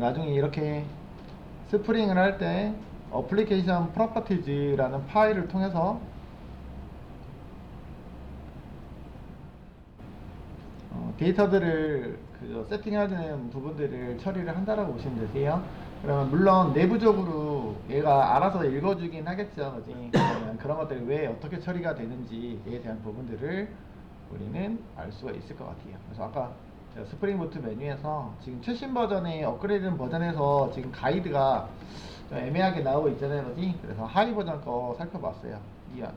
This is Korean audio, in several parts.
나중에 이렇게 스프링을 할 때 어플리케이션 프로퍼티즈라는 파일을 통해서 데이터들을 세팅하는 부분들을 처리를 한다라고 보시면 되세요. 그러면 물론 내부적으로 얘가 알아서 읽어주긴 하겠죠. 그지? 그러면 그런 것들이 왜 어떻게 처리가 되는지에 대한 부분들을 우리는 알 수가 있을 것 같아요. 그래서 아까 제가 스프링 부트 메뉴에서 지금 최신 버전의 업그레이드 버전에서 지금 가이드가 좀 애매하게 나오고 있잖아요. 그지? 그래서 하이 버전 거 살펴봤어요.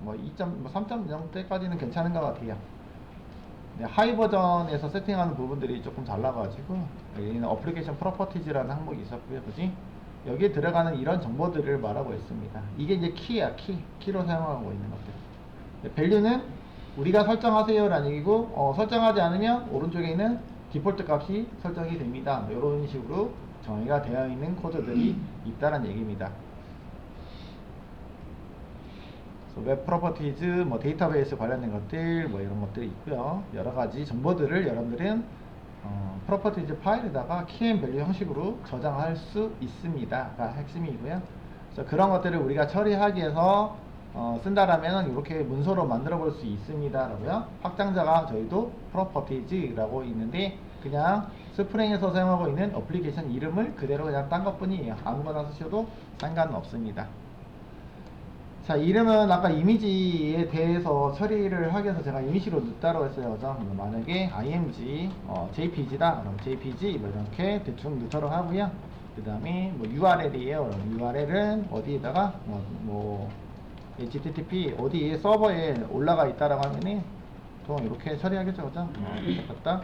뭐 3.0 때까지는 괜찮은 것 같아요. 네, 하이 버전에서 세팅하는 부분들이 조금 달라가지고 여기는 어플리케이션 프로퍼티즈라는 항목이 있었고요. 그지? 여기에 들어가는 이런 정보들을 말하고 있습니다. 이게 이제 키야. 키로 사용하고 있는 것들. 밸류는 우리가 설정하세요 라는 얘기고, 설정하지 않으면 오른쪽에 있는 디폴트 값이 설정이 됩니다. 이런 식으로 정의가 되어 있는 코드들이 있다는 얘기입니다. 웹 프로퍼티즈, 뭐 데이터베이스 관련된 것들, 뭐 이런 것들이 있고요. 여러 가지 정보들을 여러분들은 프로퍼티즈 파일에다가 키앤밸류 형식으로 저장할 수 있습니다가 핵심이고요. 그래서 그런 것들을 우리가 처리하기 위해서 쓴다라면 이렇게 문서로 만들어 볼 수 있습니다라고요. 확장자가 저희도 프로퍼티즈라고 있는데 그냥 스프링에서 사용하고 있는 어플리케이션 이름을 그대로 그냥 딴 것뿐이에요. 아무거나 쓰셔도 상관은 없습니다. 자, 이름은 아까 이미지에 대해서 처리를 하기 위해서 제가 이미지로 넣다라고 했어요. 그죠? 만약에 img, jpg다. 그럼 jpg, 뭐 이렇게 대충 넣도록 하고요. 그 다음에 뭐 url이에요. 그럼 url은 어디에다가, http, 어디에 서버에 올라가 있다라고 하면은, 보통 이렇게 처리하겠죠. 그죠? 이렇게 갖다,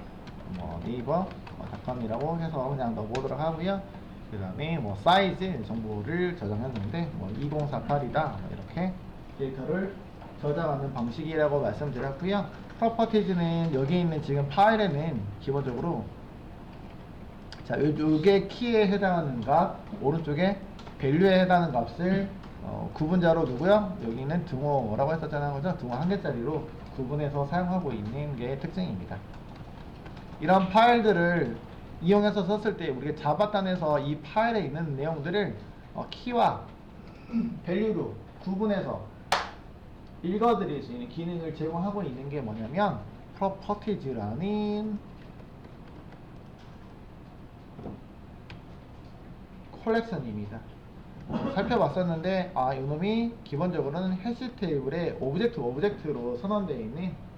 네이버, 닷컴이라고 해서 그냥 넣어보도록 하고요. 그 다음에 뭐 사이즈 정보를 저장했는데 뭐 2048이다 이렇게 데이터를 저장하는 방식이라고 말씀드렸고요. 프로퍼티즈는 여기 있는 지금 파일에는 기본적으로 자 요게 키에 해당하는 값, 오른쪽에 밸류에 해당하는 값을 구분자로 두고요. 여기는 등호라고 했었잖아요. 그죠? 등호 한 개짜리로 구분해서 사용하고 있는 게 특징입니다. 이런 파일들을 이용해서 썼을 때 우리가 자바단에서 이 파일에 있는 내용들을 키와 밸류로 구분해서 읽어드릴 수 있는 기능을 제공하고 있는 게 뭐냐면 properties라는 컬렉션입니다. 살펴봤었는데 이놈이 기본적으로는 해시 테이블에 오브젝트로 선언되어 있는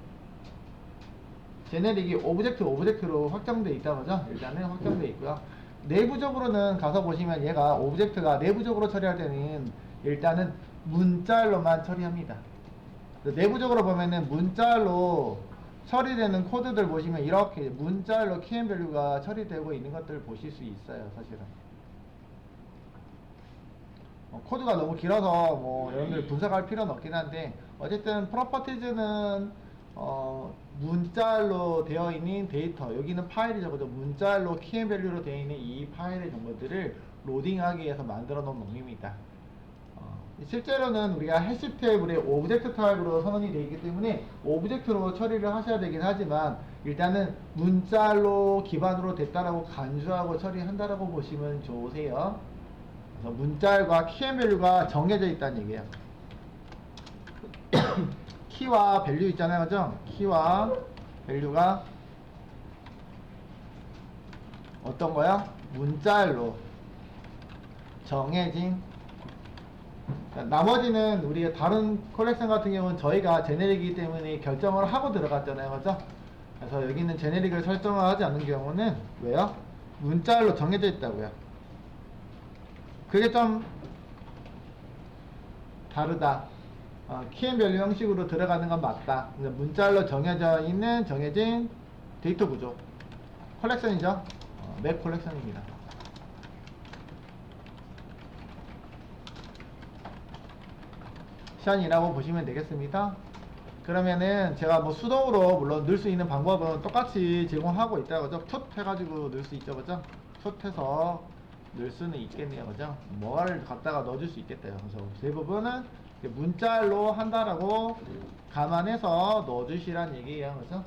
제네릭이 오브젝트로 확정되어 있다 그죠? 일단은 확정되어 있고요. 내부적으로는 가서 보시면 얘가 오브젝트가 내부적으로 처리할 때는 일단은 문자열로만 처리합니다. 내부적으로 보면은 문자열로 처리되는 코드들 보시면 이렇게 문자열로 키앤밸류가 처리되고 있는 것들 보실 수 있어요. 사실은 코드가 너무 길어서 여러분들 분석할 필요는 없긴 한데 어쨌든 프로퍼티즈는 문자열로 되어 있는 데이터, 여기는 파일이죠. 그죠? 문자열로 키앤밸류로 되어 있는 이 파일의 정보들을 로딩하기 위해서 만들어 놓은 놈입니다. 실제로는 우리가 해시 테이블에 오브젝트 타입으로 선언이 되어 있기 때문에 오브젝트로 처리를 하셔야 되긴 하지만 일단은 문자열로 기반으로 됐다라고 간주하고 처리한다라고 보시면 좋으세요. 그래서 문자열과 키앤밸류가 정해져 있다는 얘기예요. 키와 밸류 있잖아요. 그죠? 키와 밸류가 어떤 거야? 문자열로 정해진. 나머지는 우리가 다른 컬렉션 같은 경우는 저희가 제네릭이기 때문에 결정을 하고 들어갔잖아요. 그죠? 그래서 여기는 제네릭을 설정을 하지 않는 경우는 왜요? 문자열로 정해져 있다고요. 그게 좀 다르다. 키앤밸류 형식으로 들어가는 건 맞다. 문자열로 정해진 데이터 구조 컬렉션이죠. 맵 컬렉션입니다. 션이라고 보시면 되겠습니다. 그러면은 제가 뭐 수동으로 물론 넣을 수 있는 방법은 똑같이 제공하고 있다고 그죠? 풋 해가지고 넣을 수 있죠. 그죠? 풋 해서 넣을 수는 있겠네요. 그죠? 뭐를 갖다가 넣어줄 수 있겠대요. 그래서 대부분은 문자열로 한다라고 감안해서 넣어주시란 얘기예요. 그죠?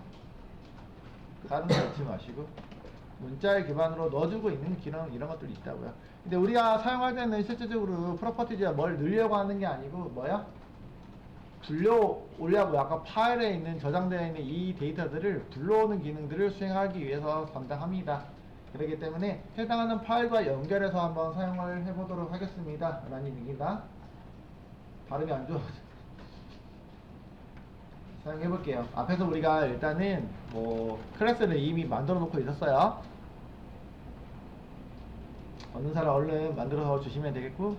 다른 거 넣지 마시고. 문자를 기반으로 넣어주고 있는 기능 이런 것들이 있다고요. 근데 우리가 사용할 때는 실질적으로 프로퍼티즈가 뭘 넣으려고 하는 게 아니고 뭐야? 불러오려고 아까 파일에 있는 저장되어 있는 이 데이터들을 불러오는 기능들을 수행하기 위해서 담당합니다. 그렇기 때문에 해당하는 파일과 연결해서 한번 사용을 해보도록 하겠습니다. 라는 얘기입니다. 발음이 안 좋아. 사용해볼게요. 앞에서 우리가 일단은 뭐 클래스를 이미 만들어 놓고 있었어요. 얻는 사람 얼른 만들어서 주시면 되겠고,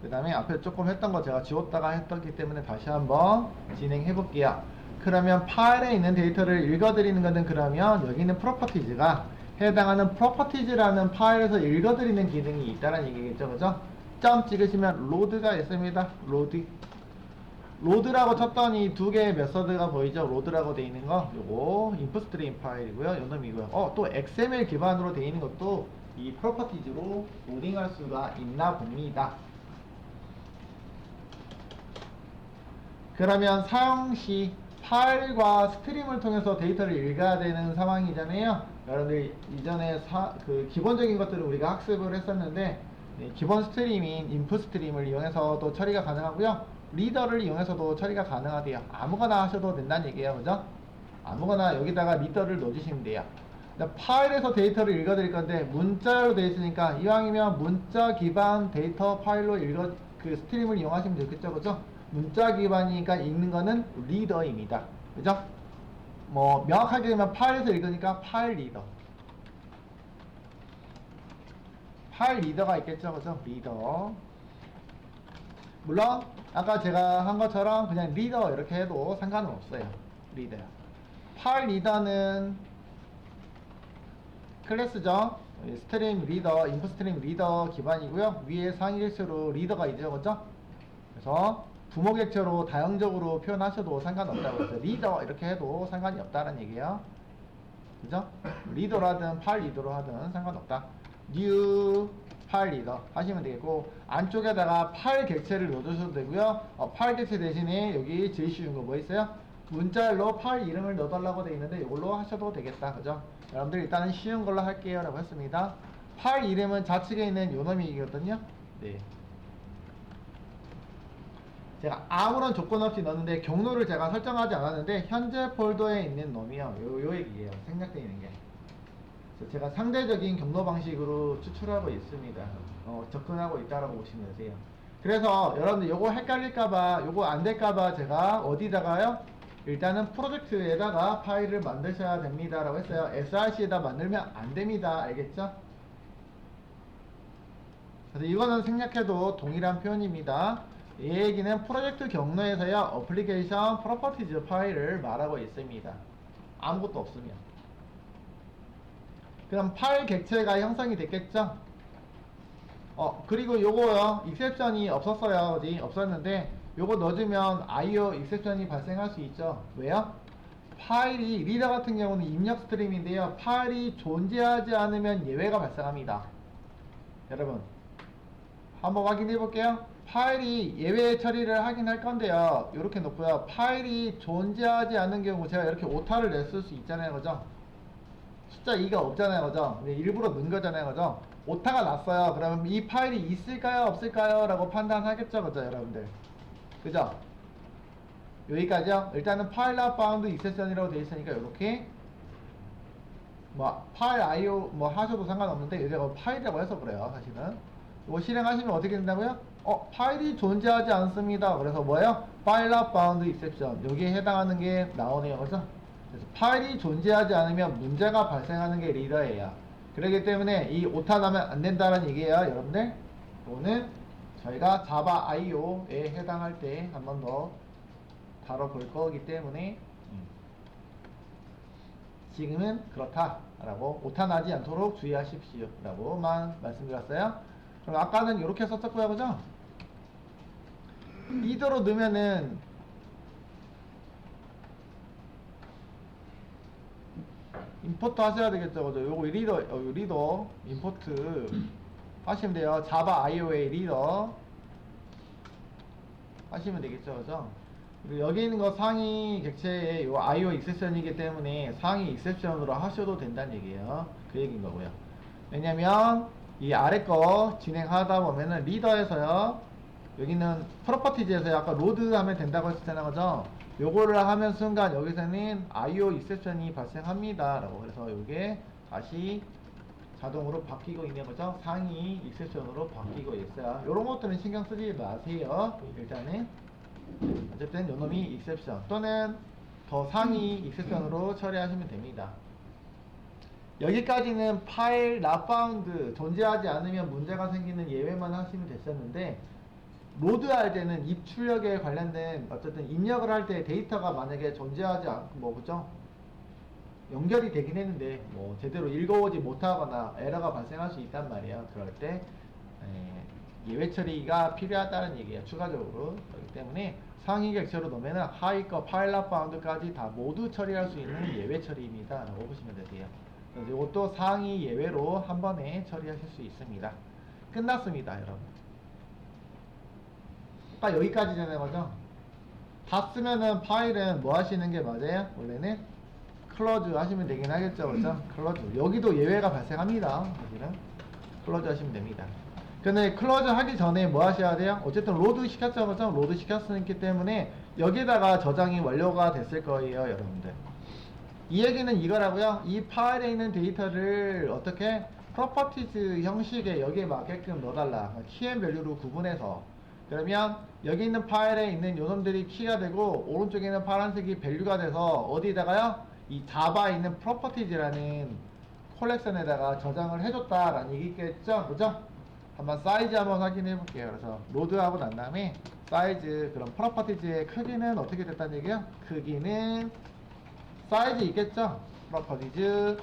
그 다음에 앞에 조금 했던 거 제가 지웠다가 했었기 때문에 다시 한번 진행해 볼게요. 그러면 파일에 있는 데이터를 읽어드리는 것은 그러면 여기 있는 프로퍼티즈가 해당하는 프로퍼티즈라는 파일에서 읽어드리는 기능이 있다는 얘기겠죠, 그죠? 점 찍으시면 로드가 있습니다. 로드라고 쳤더니 두 개의 메서드가 보이죠? 로드라고 되어 있는 거 요거 인풋 스트림 파일이고요, 요 놈이고요. 또 XML 기반으로 되어 있는 것도 이 프로퍼티즈로 로딩할 수가 있나 봅니다. 그러면 사용 시 파일과 스트림을 통해서 데이터를 읽어야 되는 상황이잖아요. 여러분들 이전에 그 기본적인 것들을 우리가 학습을 했었는데, 네, 기본 스트림인 인풋 스트림을 이용해서도 처리가 가능하고요, 리더를 이용해서도 처리가 가능하대요. 아무거나 하셔도 된다는 얘기예요, 그죠? 아무거나 여기다가 리더를 넣어주시면 돼요. 파일에서 데이터를 읽어드릴 건데 문자로 되어 있으니까 이왕이면 문자 기반 데이터 파일로 그 스트림을 이용하시면 좋겠죠, 그죠? 문자 기반이니까 읽는 거는 리더입니다, 그죠? 뭐 명확하게 되면 파일에서 읽으니까 파일 리더가 있겠죠, 그죠? 리더. 물론 아까 제가 한 것처럼 그냥 리더 이렇게 해도 상관은 없어요. 리더요. 파일 리더는 클래스죠. 스트림 리더, 인풋 스트림 리더 기반이고요. 위에 상위 객체로 리더가 있죠, 그죠? 그래서 부모 객체로 다형적으로 표현하셔도 상관없다고 했어요. 리더 이렇게 해도 상관이 없다는 얘기예요. 그죠? 리더라든 파일 리더로 하든 상관없다. new 파일 리더 하시면 되겠고, 안쪽에다가 파일 객체를 넣어주셔도 되고요. 파일 객체 대신에 여기 제일 쉬운 거 뭐 있어요? 문자열로 파일 이름을 넣어달라고 되어 있는데 이걸로 하셔도 되겠다, 그죠? 여러분들 일단은 쉬운 걸로 할게요 라고 했습니다. 파일 이름은 좌측에 있는 요 놈이거든요. 네. 제가 아무런 조건 없이 넣었는데 경로를 제가 설정하지 않았는데 현재 폴더에 있는 놈이요, 요 얘기예요. 생략되어 있는 게. 그래서 제가 상대적인 경로 방식으로 추출하고 있습니다. 접근하고 있다라고 보시면 되세요. 그래서 여러분들 요거 헷갈릴까봐, 요거 안 될까봐 제가 어디다가요? 일단은 프로젝트에다가 파일을 만드셔야 됩니다 라고 했어요. src에다 만들면 안 됩니다. 알겠죠? 그래서 이거는 생략해도 동일한 표현입니다. 이 얘기는 프로젝트 경로에서요, 어플리케이션 프로퍼티즈 파일을 말하고 있습니다. 아무것도 없으면. 그럼 파일 객체가 형성이 됐겠죠? 그리고 요거요, 익셉션이 없었어요. 어디? 없었는데, 요거 넣어주면 IO 익셉션이 발생할 수 있죠. 왜요? 파일이, 리더 같은 경우는 입력 스트림인데요, 파일이 존재하지 않으면 예외가 발생합니다. 여러분, 한번 확인해 볼게요. 파일이 예외 처리를 하긴 할 건데요, 요렇게 놓고요, 파일이 존재하지 않는 경우 제가 이렇게 오타를 냈을 수 있잖아요, 그죠? 숫자 2가 없잖아요, 그죠? 일부러 넣은 거잖아요, 그죠? 오타가 났어요. 그러면 이 파일이 있을까요, 없을까요? 라고 판단하겠죠, 그죠, 여러분들? 그죠? 여기까지요. 일단은 파일 not found exception이라고 되어 있으니까 이렇게 뭐 파일 IO 뭐 하셔도 상관없는데, 여기가 파일이라고 해서 그래요, 사실은. 이거 실행하시면 어떻게 된다고요? 파일이 존재하지 않습니다. 그래서 뭐예요? 파일 not found exception, 여기에 해당하는 게 나오네요, 그죠? 그래서 파일이 존재하지 않으면 문제가 발생하는 게 리더예요. 그렇기 때문에 이 오타 나면 안 된다는 얘기예요, 여러분들. 이거는 저희가 자바 IO에 해당할 때 한 번 더 다뤄볼 거기 때문에 지금은 그렇다라고, 오타 나지 않도록 주의하십시오 라고만 말씀드렸어요. 그럼 아까는 이렇게 썼었고요, 그죠? 리더로 넣으면은 임포트 하셔야 되겠죠, 그죠? 요거 리더 임포트 하시면 돼요. 자바 IOA 리더 하시면 되겠죠, 그죠? 그리고 여기 있는 거 상위 객체의 요 IO 익셉션이기 때문에 상위 익셉션으로 하셔도 된다는 얘기예요. 그 얘기인 거고요. 왜냐면 이 아래 거 진행하다 보면은 리더에서요, 여기는 프로퍼티즈에서 아까 로드 하면 된다고 했었잖아요, 그죠? 요거를 하면 순간 여기서는 IO exception이 발생합니다 라고. 그래서 요게 다시 자동으로 바뀌고 있는 거죠. 상위 exception으로 바뀌고 있어요. 요런 것들은 신경 쓰지 마세요. 일단은 어쨌든 요놈이 exception 또는 더 상위 exception으로 처리하시면 됩니다. 여기까지는 파일 not found 존재하지 않으면 문제가 생기는 예외만 하시면 됐었는데, 로드할 때는 입출력에 관련된 어쨌든 입력을 할 때 데이터가 만약에 존재하지 않고 뭐 그죠? 연결이 되긴 했는데 뭐 제대로 읽어오지 못하거나 에러가 발생할 수 있단 말이에요. 그럴 때 예외 처리가 필요하다는 얘기예요. 추가적으로. 그렇기 때문에 상위 객체로 놓으면은 하위 거 파일 not found까지 다 모두 처리할 수 있는 예외 처리입니다 라고 보시면 되세요. 그래서 이것도 상위 예외로 한 번에 처리하실 수 있습니다. 끝났습니다 여러분. 딱 여기까지 되는 거죠. 다 쓰면은 파일은 뭐 하시는 게 맞아요? 원래는 클로즈 하시면 되긴 하겠죠, 그렇죠? 클로즈. 여기도 예외가 발생합니다. 여기는 클로즈 하시면 됩니다. 근데 클로즈 하기 전에 뭐 하셔야 돼요? 어쨌든 로드 시켰죠, 그렇죠? 로드 시켰기 때문에 여기다가 저장이 완료가 됐을 거예요, 여러분들. 이 얘기는 이거라고요. 이 파일에 있는 데이터를 어떻게 프로퍼티즈 형식에 여기에 맞게끔 넣어달라. 키앤밸류로 구분해서. 그러면 여기 있는 파일에 있는 요놈들이 키가 되고 오른쪽에 있는 파란색이 밸류가 돼서 어디다가요? 이 자바에 있는 프로퍼티즈라는 콜렉션에다가 저장을 해줬다라는 얘기겠죠? 그죠? 한번 사이즈 한번 확인해 볼게요. 그래서 로드하고 난 다음에 사이즈, 그럼 프로퍼티즈의 크기는 어떻게 됐다는 얘기요? 크기는 사이즈 있겠죠? 프로퍼티즈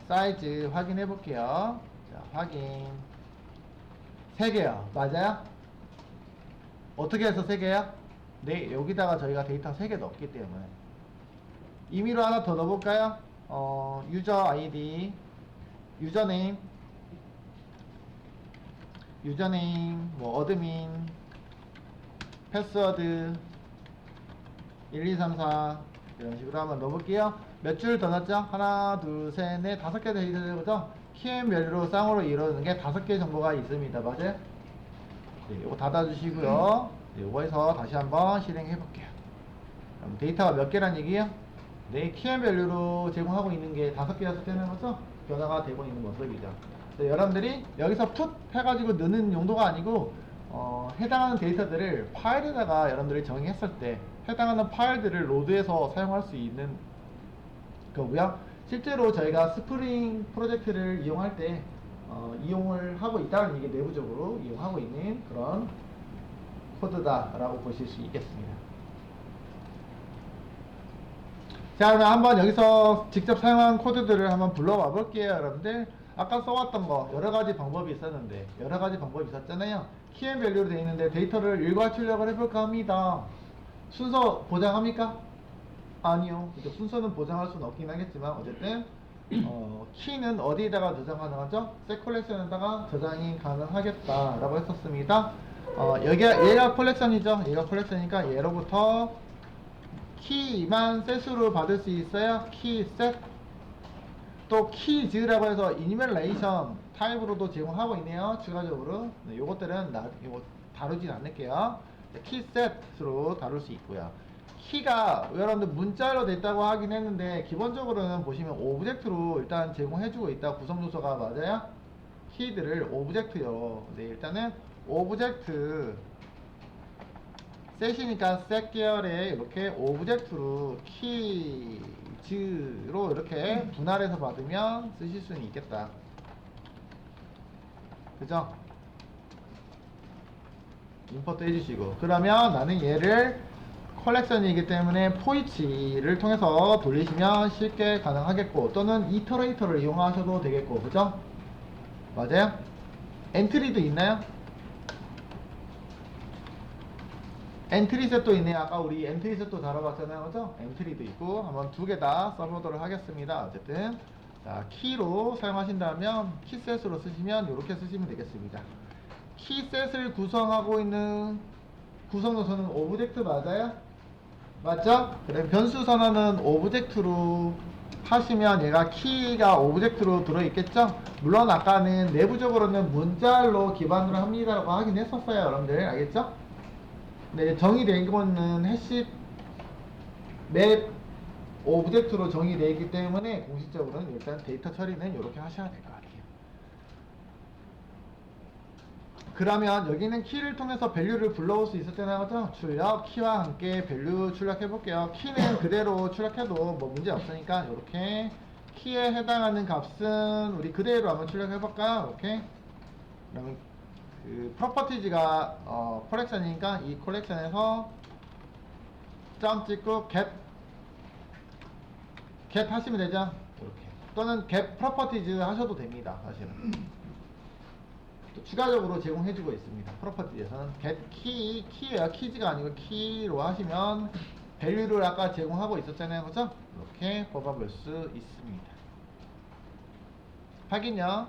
사이즈 확인해 볼게요. 자, 확인. 3개요. 맞아요? 어떻게 해서 3개요? 네, 여기다가 저희가 데이터 3개 넣었기 때문에. 임의로 하나 더 넣어볼까요? 유저 아이디, 유저네임, 뭐 어드민, 패스워드 1, 2, 3, 4 이런 식으로 한번 넣어볼게요. 몇 줄 더 넣었죠? 하나, 둘, 셋, 넷, 5개 더 있죠? 키앤밸류로 쌍으로 이루어지는 게 5개 정도가 있습니다. 맞아요? 네, 요거 닫아주시고요. 네, 요거에서 다시 한번 실행해 볼게요. 그럼 데이터가 몇 개란 얘기예요? 네, 키앤밸류로 제공하고 있는 게 5개, 6개는 거죠? 변화가 되고 있는 모습이죠. 네, 여러분들이 여기서 풋 해가지고 넣는 용도가 아니고 해당하는 데이터들을 파일에다가 여러분들이 정의했을 때 해당하는 파일들을 로드해서 사용할 수 있는 거고요. 실제로 저희가 스프링 프로젝트를 이용할 때 이용을 하고 있다는 얘기, 내부적으로 이용하고 있는 그런 코드다라고 보실 수 있겠습니다. 자, 그러면 한번 여기서 직접 사용한 코드들을 한번 불러와 볼게요, 여러분들. 아까 써왔던 거 여러가지 방법이 있었는데, 여러가지 방법이 있었잖아요. 키앤밸류로 되어 있는데 데이터를 일괄 출력을 해볼까 합니다. 순서 보장합니까? 아니요. 그러니까 순서는 보장할 수는 없긴 하겠지만 어쨌든 키는 어디에다가 저장 가능하죠? 셋 콜렉션에다가 저장이 가능하겠다라고 했었습니다. 얘가 콜렉션이죠. 얘가 콜렉션이니까 얘로부터 키만 셋으로 받을 수 있어요. 키 셋. 또 키즈라고 해서 이니멀레이션 타입으로도 제공하고 있네요. 추가적으로. 네, 요것들은 요거 다루진 않을게요. 키 셋으로 다룰 수 있고요. 키가 여러분들 문자로 됐다고 하긴 했는데 기본적으로는 보시면 오브젝트로 일단 제공해주고 있다. 구성 요소가 맞아요. 키들을 오브젝트요. 네, 일단은 오브젝트 셋이니까 셋 계열에 이렇게 오브젝트로 키즈로 이렇게 분할해서 받으면 쓰실 수는 있겠다. 그죠? 임포트 해주시고, 그러면 나는 얘를 컬렉션이기 때문에 포이치를 통해서 돌리시면 쉽게 가능하겠고, 또는 이터레이터를 이용하셔도 되겠고, 그죠? 맞아요? 엔트리도 있나요? 엔트리셋도 있네요. 아까 우리 엔트리셋도 다뤄봤잖아요, 그죠? 엔트리도 있고, 한번 2개 다 써보도록 하겠습니다. 어쨌든 자, 키로 사용하신다면 키셋으로 쓰시면 이렇게 쓰시면 되겠습니다. 키셋을 구성하고 있는 구성 요소는 오브젝트 맞아요? 맞죠? 그다음 변수 선언은 오브젝트로 하시면 얘가 키가 오브젝트로 들어있겠죠? 물론 아까는 내부적으로는 문자열로 기반으로 합니다라고 하긴 했었어요, 여러분들. 알겠죠? 네, 정의된 거는 해시 맵 오브젝트로 정의되어 있기 때문에 공식적으로는 일단 데이터 처리는 이렇게 하셔야 될 것 같아요. 그러면 여기는 키를 통해서 밸류를 불러올 수 있었잖아요, 그죠? 출력, 키와 함께 밸류 출력해 볼게요. 키는 그대로 출력해도 뭐 문제 없으니까 이렇게 키에 해당하는 값은 우리 그대로 한번 출력해 볼까요? 이렇게. 그러면 그 프로퍼티지가 컬렉션이니까 이 컬렉션에서 점 찍고 get 하시면 되죠? 이렇게. 또는 get properties 하셔도 됩니다, 사실은. 또 추가적으로 제공해주고 있습니다. 프로퍼티에서는 get 키예요. 키즈가 아니고 키로 하시면 밸류를 아까 제공하고 있었잖아요, 그죠? 이렇게 뽑아볼 수 있습니다. 확인요.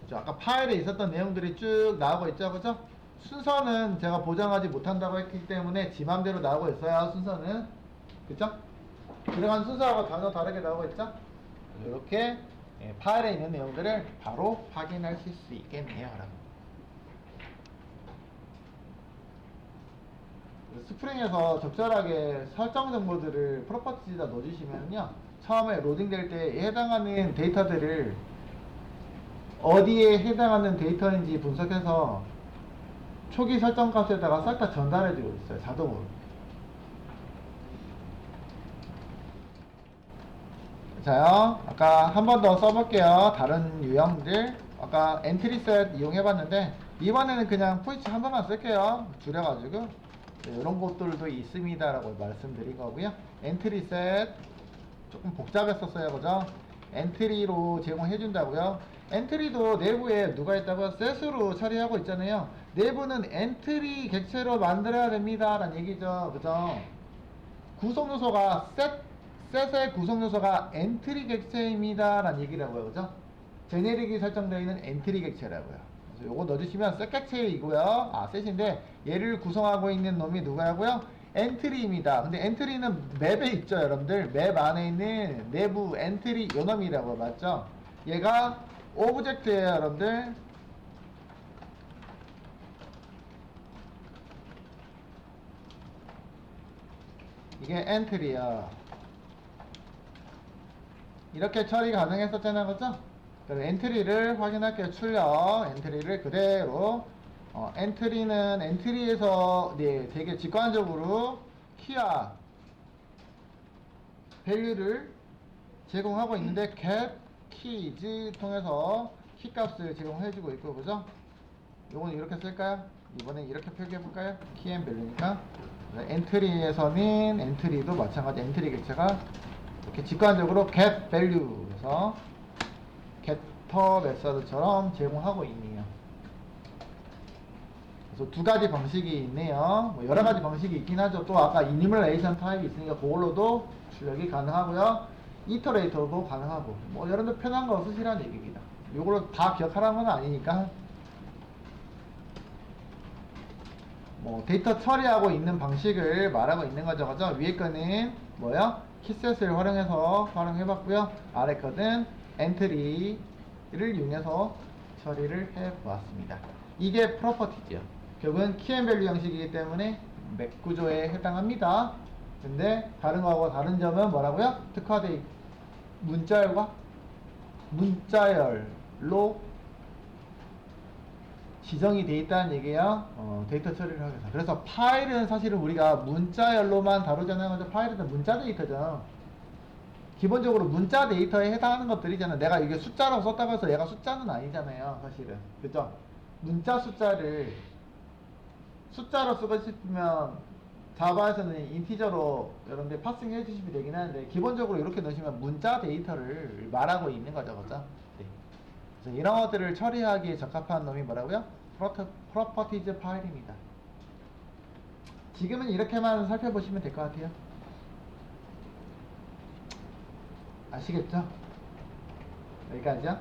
그죠? 아까 파일에 있었던 내용들이 쭉 나오고 있죠, 그죠? 순서는 제가 보장하지 못한다고 했기 때문에 지 맘대로 나오고 있어요, 순서는. 그죠? 들어간 순서하고 단어 다르게 나오고 있죠? 이렇게 파일에 있는 내용들을 바로 확인하실 수 있겠네요, 여러분. 스프링에서 적절하게 설정 정보들을 프로퍼티지에다 넣어주시면요, 처음에 로딩될 때 해당하는 데이터들을 어디에 해당하는 데이터인지 분석해서 초기 설정 값에다가 싹 다 전달해주고 있어요, 자동으로. 자요, 아까 한 번 더 써볼게요. 다른 유형들 아까 엔트리셋 이용해봤는데 이번에는 그냥 포이치 한 번만 쓸게요. 줄여가지고 네, 이런 것들도 있습니다 라고 말씀드린 거고요. 엔트리셋 조금 복잡했었어요, 그죠? 엔트리로 제공해준다고요. 엔트리도 내부에 누가 있다고요? 셋으로 처리하고 있잖아요. 내부는 엔트리 객체로 만들어야 됩니다 라는 얘기죠, 그죠? 구성 요소가 셋의 구성 요소가 엔트리 객체입니다 라는 얘기라고요, 그죠? 제네릭이 설정되어 있는 엔트리 객체라고요. 그래서 요거 넣어주시면 셋 객체이고요. 셋인데 얘를 구성하고 있는 놈이 누구라고요? 엔트리입니다. 근데 엔트리는 맵에 있죠, 여러분들. 맵 안에 있는 내부 엔트리 요 놈이라고, 맞죠? 얘가 오브젝트예요, 여러분들. 이게 엔트리야. 이렇게 처리 가능했었잖아요, 그죠? 그럼 엔트리를 확인할게요. 출력 엔트리를 그대로 엔트리는 엔트리에서 네, 되게 직관적으로 키와 밸류를 제공하고 있는데 get keys 통해서 키 값을 제공해주고 있고, 그죠? 요건 이렇게 쓸까요? 이번엔 이렇게 표기해볼까요? key and value니까 엔트리에서는 엔트리도 마찬가지 엔트리 객체가 이렇게 직관적으로 get value에서 getter 메서드처럼 제공하고 있네요. 그래서 두 가지 방식이 있네요. 뭐 여러 가지 방식이 있긴 하죠. 또 아까 enumeration 타입이 있으니까 그걸로도 출력이 가능하고요. 이터레이터도 가능하고, 뭐 여러분들 편한 거 쓰시라는 얘기입니다. 이걸로 다 기억하라는 건 아니니까. 뭐 데이터 처리하고 있는 방식을 말하고 있는 거죠, 그죠? 위에 거는 뭐요? 키셋을 활용해서 활용해봤고요. 아래 거는 엔트리를 이용해서 처리를 해보았습니다. 이게 프로퍼티죠. 결국은 키앤밸류 형식이기 때문에 맥 구조에 해당합니다. 근데 다른 거하고 다른 점은 뭐라고요? 특화되어 문자열과 문자열로 지정이 돼 있다는 얘기예요. 데이터 처리를 하기 위해서. 그래서 파일은 사실은 우리가 문자열로만 다루잖아요. 근데 파일은 문자 데이터죠. 기본적으로 문자 데이터에 해당하는 것들이잖아요. 내가 이게 숫자라고 썼다고 해서 얘가 숫자는 아니잖아요, 사실은. 그죠? 문자 숫자를 숫자로 쓰고 싶으면 자바에서는 인티저로 여러분들 파싱 해주시면 되긴 하는데, 기본적으로 이렇게 넣으시면 문자 데이터를 말하고 있는 거죠, 그죠? 네. 그래서 이런 것들을 처리하기에 적합한 놈이 뭐라고요? 프로퍼티즈 파일입니다. 지금은 이렇게만 살펴보시면 될 것 같아요. 아시겠죠? 여기까지요?